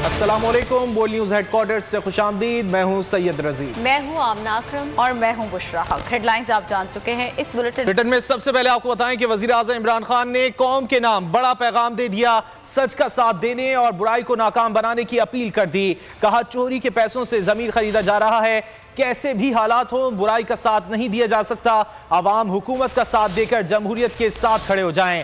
अस्सलाम वालेकुम। बोल न्यूज़ हेडक्वार्टर से खुशामदीद। मैं हूँ सैयद रज़ी। मैं हूँ आमना अकरम और मैं हूँ बुशरा हक। हेडलाइंस आप जान चुके हैं। इस बुलेटिन में सबसे पहले आपको बताएं कि वज़ीर आज़म इमरान खान ने कौम के नाम बड़ा पैगाम दे दिया। सच का साथ देने और बुराई को नाकाम बनाने की अपील कर दी। कहा चोरी के पैसों से ज़मीर खरीदा जा रहा है। कैसे भी हालात हो बुराई का साथ नहीं दिया जा सकता। आवाम हुकूमत का साथ देकर जमहूरियत के साथ खड़े हो जाएं।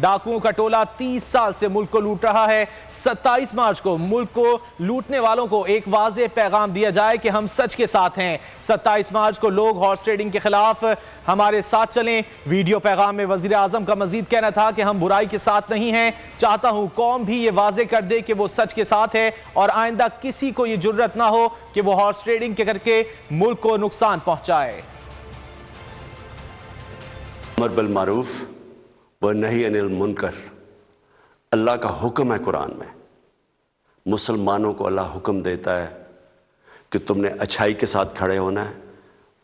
डाकुओं का टोला 30 साल से मुल्क को लूट रहा है। 27 मार्च को मुल्क को लूटने वालों को एक वाज़ेह पैगाम दिया जाए कि हम सच के साथ हैं। 27 मार्च को लोग हॉर्स ट्रेडिंग के खिलाफ हमारे साथ चलें। वीडियो पैगाम में वज़ीर आज़म का मजीद कहना था कि हम बुराई के साथ नहीं हैं। चाहता हूँ कौम भी ये वाज़ेह कर दे कि वो सच के साथ है और आइंदा किसी को ये जुर्रत ना हो कि वो हॉर्स ट्रेडिंग करके मुल्क को नुकसान पहुँचाए। अमर बिल मारूफ व नही अनिल मुनकर अल्लाह का हुक्म है। कुरान में मुसलमानों को अल्लाह हुक्म देता है कि तुमने अच्छाई के साथ खड़े होना है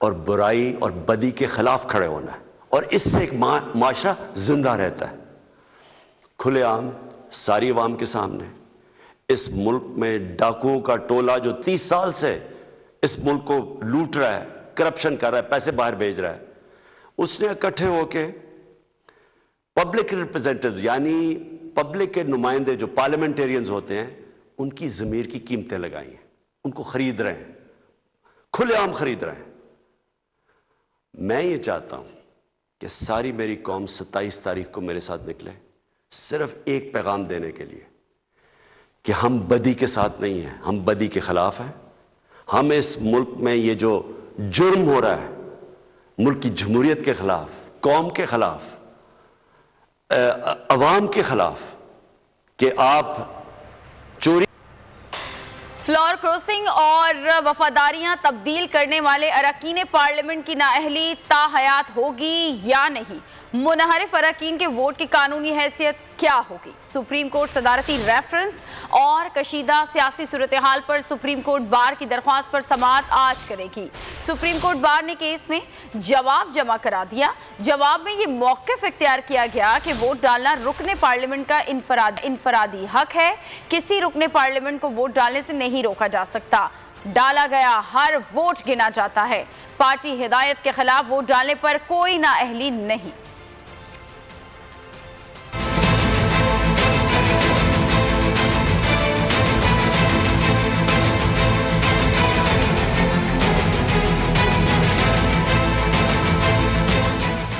और बुराई और बदी के खिलाफ खड़े होना है, और इससे एक माशरा जिंदा रहता है। खुलेआम सारी अवाम के सामने इस मुल्क में डाकुओं का टोला जो 30 साल से इस मुल्क को लूट रहा है, करप्शन कर रहा है, पैसे बाहर भेज रहा है, उसने इकट्ठे होके पब्लिक रिप्रेजेंटेटिव्स यानी पब्लिक के नुमाइंदे जो पार्लियामेंटेरियंस होते हैं, उनकी ज़मीर की कीमतें लगाई हैं। उनको खरीद रहे हैं, खुलेआम खरीद रहे हैं। मैं ये चाहता हूं कि सारी मेरी कौम 27 तारीख को मेरे साथ निकले, सिर्फ एक पैगाम देने के लिए कि हम बदी के साथ नहीं हैं, हम बदी के खिलाफ हैं। हम इस मुल्क में ये जो जुर्म हो रहा है मुल्क की जमहूरियत के खिलाफ, कौम के खिलाफ, अवाम के खिलाफ, कि आप चोरी, फ्लोर क्रॉसिंग और वफादारियां तब्दील करने वाले अरकान पार्लियामेंट की नाअहली ताहयात होगी या नहीं। मुनहरिफ अरकान के वोट की कानूनी हैसियत क्या होगी। सुप्रीम कोर्ट सदारती रेफरेंस और कशीदा सियासी सूरत हाल पर सुप्रीम कोर्ट बार की दरख्वास्त पर समाअत आज करेगी। सुप्रीम कोर्ट बार ने केस में जवाब जमा करा दिया। जवाब में ये मौक़िफ़ इख्तियार किया गया कि वोट डालना रुकने पार्लियामेंट का इनफरादी हक है। किसी रुकने पार्लियामेंट को वोट डालने से नहीं रोका जा सकता। डाला गया हर वोट गिना जाता है। पार्टी हिदायत के खिलाफ वोट डालने पर कोई नाअहली नहीं।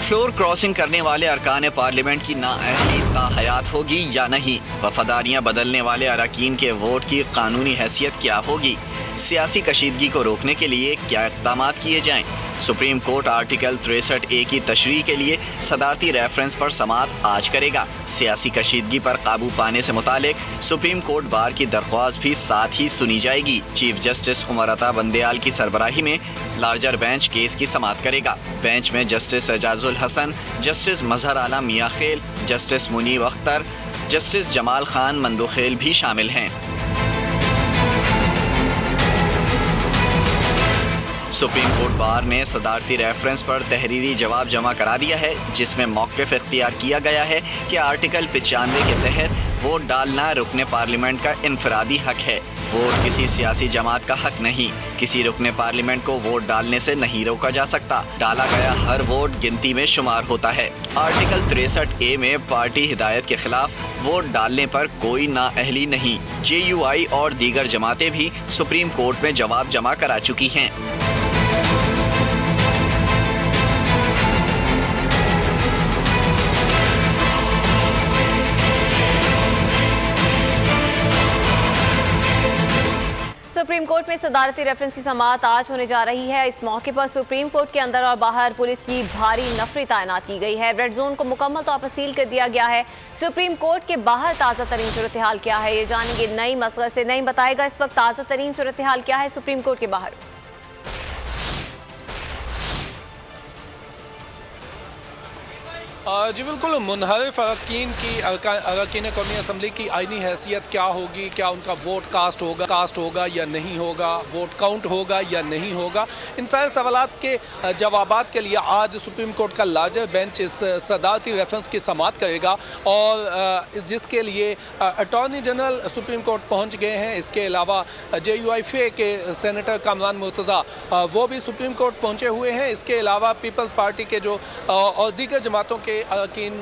फ्लोर क्रॉसिंग करने वाले अरकान पार्लियामेंट की नाअहली ताहयात होगी या नहीं। वफादारियां बदलने वाले अरकान के वोट की कानूनी हैसियत क्या होगी। सियासी कशीदगी को रोकने के लिए क्या इक़दाम किए जाएं। सुप्रीम कोर्ट आर्टिकल 63A की तशरीह के लिए सदारती रेफरेंस पर समाअत आज करेगा। सियासी कशीदगी पर काबू पाने से मुतालिक सुप्रीम कोर्ट बार की दरख्वास्त भी साथ ही सुनी जाएगी। चीफ जस्टिस उमर अता बंदेयाल की सरबराही में लार्जर बेंच केस की समाअत करेगा। बेंच में जस्टिस एजाजुल हसन, जस्टिस मजहर आला मियां खेल, जस्टिस मुनीब अख्तर, जस्टिस जमाल खान मंदोखेल भी शामिल हैं। सुप्रीम कोर्ट बार ने सदारती रेफरेंस पर तहरीरी जवाब जमा करा दिया है, जिसमें मौक़िफ़ इख्तियार किया गया है कि आर्टिकल 95 के तहत वोट डालना रुकने पार्लियामेंट का इनफरादी हक है। वोट किसी सियासी जमात का हक नहीं। किसी रुकने पार्लियामेंट को वोट डालने से नहीं रोका जा सकता। डाला गया हर वोट गिनती में शुमार होता है। आर्टिकल 63A में पार्टी हिदायत के खिलाफ वोट डालने पर कोई नाअहली नहीं। JUI और दीगर जमातें भी सुप्रीम कोर्ट में जवाब जमा करा चुकी हैं। सुप्रीम कोर्ट में सदारती रेफरेंस की समाअत आज होने जा रही है। इस मौके पर सुप्रीम कोर्ट के अंदर और बाहर पुलिस की भारी नफरी तैनात की गई है। रेड जोन को मुकम्मल तौर पर सील कर दिया गया है। सुप्रीम कोर्ट के बाहर ताज़ा तरीन सूरत हाल क्या है, ये जानेंगे नई मसला से। नई बताएगा इस वक्त ताज़ा तरीन सूरत हाल क्या है सुप्रीम कोर्ट के बाहर। जी बिल्कुल, मुनहरिफ अरकान की अरकान कौमी असम्बली की आइनी हैसियत क्या होगी, क्या उनका वोट कास्ट होगा या नहीं होगा, वोट काउंट होगा या नहीं होगा, इन सारे सवालात के जवाबात के लिए आज सुप्रीम कोर्ट का लार्जर बेंच इस सदारती रेफरेंस की समाअत करेगा और जिसके लिए अटॉर्नी जनरल सुप्रीम कोर्ट पहुंच गए हैं। इसके अलावा JUIF के सेनेटर कामरान मुर्तज़ा वो भी सुप्रीम कोर्ट पहुंचे हुए हैं। इसके अलावा पीपल्स पार्टी के जो और दीगर जमातों के अरकान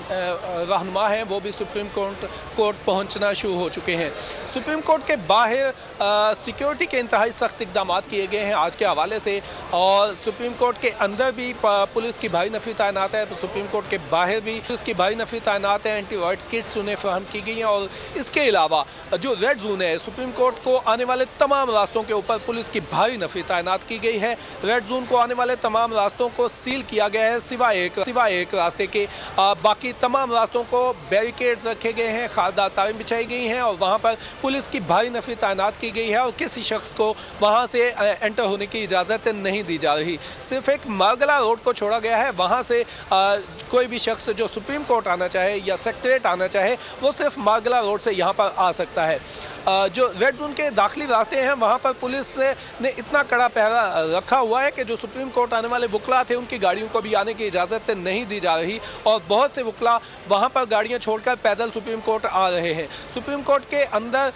रहनुमा हैं वो भी सुप्रीम कोर्ट पहुंचना शुरू हो चुके हैं। सुप्रीम कोर्ट के बाहर सिक्योरिटी के इंतहाई सख्त इक़दाम किए गए हैं आज के हवाले से, और सुप्रीम कोर्ट के अंदर भी पुलिस की भारी नफरी तैनात है, सुप्रीम कोर्ट के बाहर भी पुलिस की भारी नफरी तैनात है, एंटी राइट किट्स उन्हें फराहम की गई हैं। और इसके अलावा जो रेड जोन है, सुप्रीम कोर्ट को आने वाले तमाम रास्तों के ऊपर पुलिस की भारी नफरी तैनात की गई है। रेड जोन को आने वाले तमाम रास्तों को सील किया गया है सिवाय एक रास्ते के, बाकी तमाम रास्तों को बैरिकेड्स रखे गए हैं, खारदार तारें बिछाई गई हैं और वहाँ पर पुलिस की भारी नफरी तैनात की गई है और किसी शख्स को वहाँ से एंटर होने की इजाज़त नहीं दी जा रही। सिर्फ एक मारगला रोड को छोड़ा गया है, वहाँ से कोई भी शख्स जो सुप्रीम कोर्ट आना चाहे या सेक्रेटेरिएट आना चाहे वो सिर्फ मारगला रोड से यहाँ पर आ सकता है। जो रेड जोन के दाखिली रास्ते हैं वहाँ पर पुलिस ने इतना कड़ा पहरा रखा हुआ है कि जो सुप्रीम कोर्ट आने वाले वकला थे उनकी गाड़ियों को भी आने की इजाज़त नहीं दी जा रही और बहुत से वकला वहाँ पर गाड़ियाँ छोड़कर पैदल सुप्रीम कोर्ट आ रहे हैं। सुप्रीम कोर्ट के अंदर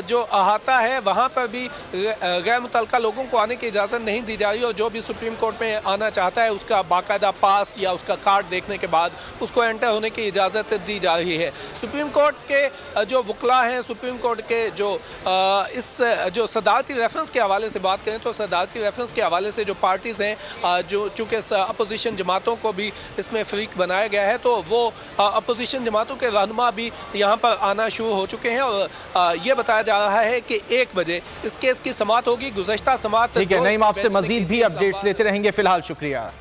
जो अहाता है वहाँ पर भी गैर मुतल्लिका लोगों को आने की इजाज़त नहीं दी जा रही और जो भी सुप्रीम कोर्ट में आना चाहता है उसका बाकायदा पास या उसका कार्ड देखने के बाद उसको एंटर होने की इजाज़त दी जा रही है। सुप्रीम कोर्ट के जो वकला हैं, सुप्रीम कोर्ट के इस जो सदारती रेफरेंस के हवाले से बात करें तो सदारती रेफरेंस के हवाले से जो पार्टीज़ हैं जो चूँकि अपोजिशन जमातों को भी इसमें फ़रीक बनाया गया है तो वो अपोजिशन जमातों के रहनुमा भी यहाँ पर आना शुरू हो चुके हैं और ये बताया जा रहा है कि 1 बजे इस केस की समाअत होगी। गुज़श्ता समाअत ठीक है, नईम आपसे मजीद भी अपडेट्स लेते रहेंगे, फिलहाल शुक्रिया।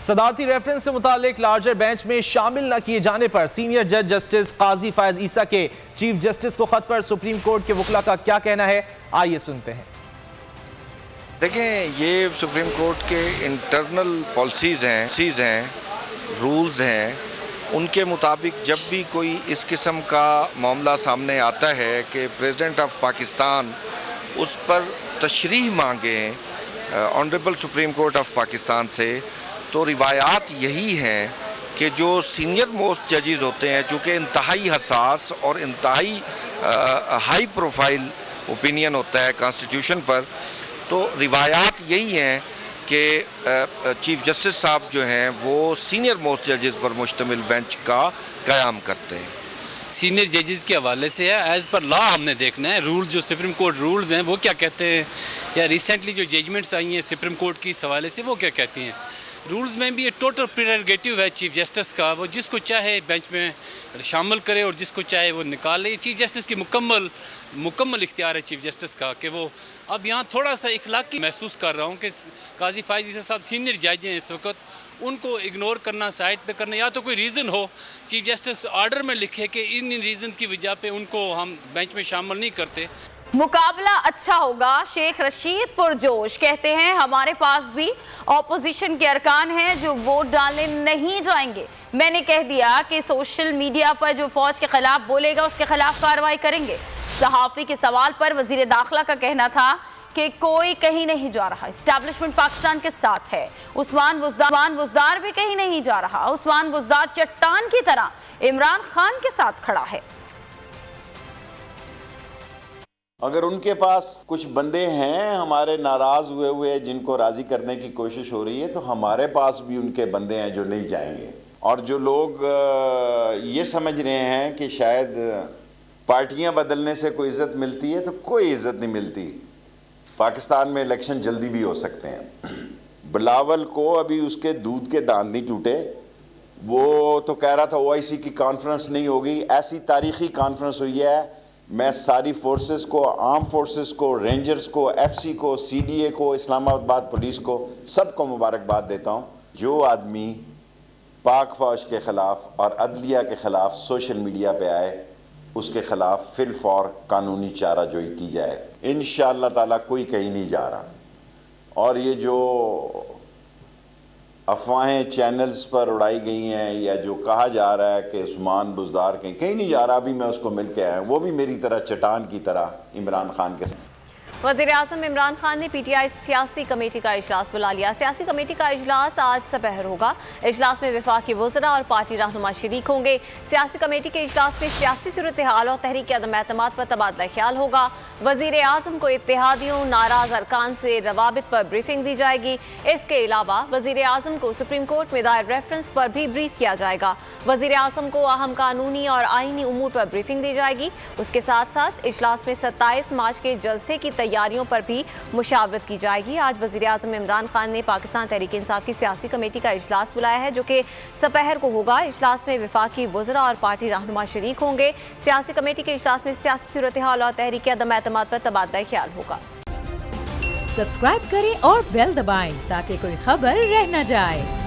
सदारती रेफरेंस से मुतालिक लार्जर बेंच में शामिल न किए जाने पर सीनियर जज जस्टिस काजी फायज ईसा के चीफ जस्टिस को खत पर सुप्रीम कोर्ट के वकला का क्या कहना है, आइए सुनते हैं। देखें, ये सुप्रीम कोर्ट के इंटरनल पॉलिसीज़ हैं, रूल्स हैं, उनके मुताबिक जब भी कोई इस किस्म का मामला सामने आता है कि प्रेसिडेंट ऑफ पाकिस्तान उस पर तशरीह मांगे honourable supreme court of Pakistan से, तो रिवायात यही हैं कि जो सीनियर मोस्ट जजेस होते हैं, चूँकि इंतहाई हसास और इंतहाई हाई प्रोफाइल ओपिनियन होता है कॉन्स्टिट्यूशन पर, तो रिवायात यही हैं कि चीफ जस्टिस साहब जो हैं वो सीनियर मोस्ट जजेस पर मुश्तमिल बेंच का क़याम करते हैं। सीनियर जजेस के हवाले से है, एज़ पर लॉ हमने देखना है, रूल जो सुप्रीम कोर्ट रूल्स हैं वो क्या कहते हैं, या रिसेंटली जो जजमेंट्स आई हैं सुप्रीम कोर्ट की इस हवाले से वो क्या कहती हैं। रूल्स में भी ये टोटल प्रेरोगेटिव है चीफ जस्टिस का, वो जिसको चाहे बेंच में शामिल करे और जिसको चाहे वो निकाले। चीफ जस्टिस की मुकम्मल इख्तियार है चीफ जस्टिस का कि वो, अब यहाँ थोड़ा सा इखलाकी महसूस कर रहा हूँ कि काजी फायज ईसा साहब सीनियर जज हैं इस वक्त, उनको इग्नोर करना, साइड पे करना, या तो कोई रीज़न हो चीफ जस्टिस आर्डर में लिखे कि इन रीज़न की वजह पे उनको हम बेंच में शामिल नहीं करते। मुकाबला अच्छा होगा, शेख रशीद पुरजोश कहते हैं हमारे पास भी ऑपोजिशन के अरकान हैं जो वोट डालने नहीं जाएंगे। मैंने कह दिया कि सोशल मीडिया पर जो फौज के खिलाफ बोलेगा उसके खिलाफ कार्रवाई करेंगे। सहाफ़ी के सवाल पर वजीर दाखिला का कहना था कि कोई कहीं नहीं जा रहा, एस्टैब्लिशमेंट पाकिस्तान के साथ है। उस्मान बुज़दार भी कहीं नहीं जा रहा, उस्मान बुज़दार चट्टान की तरह इमरान खान के साथ खड़ा है। अगर उनके पास कुछ बंदे हैं हमारे नाराज हुए जिनको राजी करने की कोशिश हो रही है, तो हमारे पास भी उनके बंदे हैं जो नहीं जाएंगे। और जो लोग ये समझ रहे हैं कि शायद पार्टियां बदलने से कोई इज़्ज़त मिलती है, तो कोई इज़्ज़त नहीं मिलती। पाकिस्तान में इलेक्शन जल्दी भी हो सकते हैं। बिलावल को अभी उसके दूध के दांत नहीं टूटे, वो तो कह रहा था OIC की कॉन्फ्रेंस नहीं होगी, ऐसी तारीख़ी कॉन्फ्रेंस हुई है। मैं सारी फोर्सेस को, आर्म फोर्सेस को, रेंजर्स को, FC को, CDA को, इस्लामाबाद पुलिस को, सबको मुबारकबाद देता हूँ। जो आदमी पाक फौज के ख़िलाफ़ और अदलिया के ख़िलाफ़ सोशल मीडिया पे आए, उसके ख़िलाफ़ फिल फौर कानूनी चाराजोई की जाए। इंशाअल्लाह ताला कोई कहीं नहीं जा रहा। और ये जो अफवाहें चैनल्स पर उड़ाई गई हैं या जो कहा जा रहा है कि उस्मान बुज़दार कहीं नहीं जा रहा, अभी मैं उसको मिल के आया हूँ, वो भी मेरी तरह चट्टान की तरह इमरान खान के साथ। वज़ीर-ए-आज़म इमरान खान ने पीटीआई सियासी कमेटी का इजलास बुला लिया। सियासी कमेटी का इजलास आज दोपहर होगा। इजलास में वफाकी वज़रा और पार्टी रहनुमा शरीक होंगे। सियासी कमेटी के इजलास में सियासी सूरत-ए-हाल और तहरीक अदम एतमाद पर तबादला ख्याल होगा। वज़ीर-ए-आज़म को इत्तेहादियों नाराज़ अरकान से रवाबित पर ब्रीफिंग दी जाएगी। इसके अलावा वज़ीर-ए-आज़म को सुप्रीम कोर्ट में दायर रेफरेंस पर भी ब्रीफ किया जाएगा। वज़ीर-ए-आज़म को अहम कानूनी और आईनी उमूर पर ब्रीफिंग दी जाएगी। उसके साथ साथ इजलास में 27 मार्च के जलसे की तैयारियों पर भी मुशावरत की जाएगी। आज वज़ीर-ए-आज़म इमरान खान ने पाकिस्तान तहरीक इंसाफ की सियासी कमेटी का इजलास बुलाया है, जो कि दोपहर को होगा। इजलास में वफाकी वज़रा और पार्टी रहनुमा शरीक होंगे। सियासी कमेटी के इजलास में सियासी सूरत-ए-हाल और तहरीक अदम एतमाद पर तबादला ख्याल होगा। सब्सक्राइब करें और बेल दबाएं ताकि कोई खबर रह न जाए।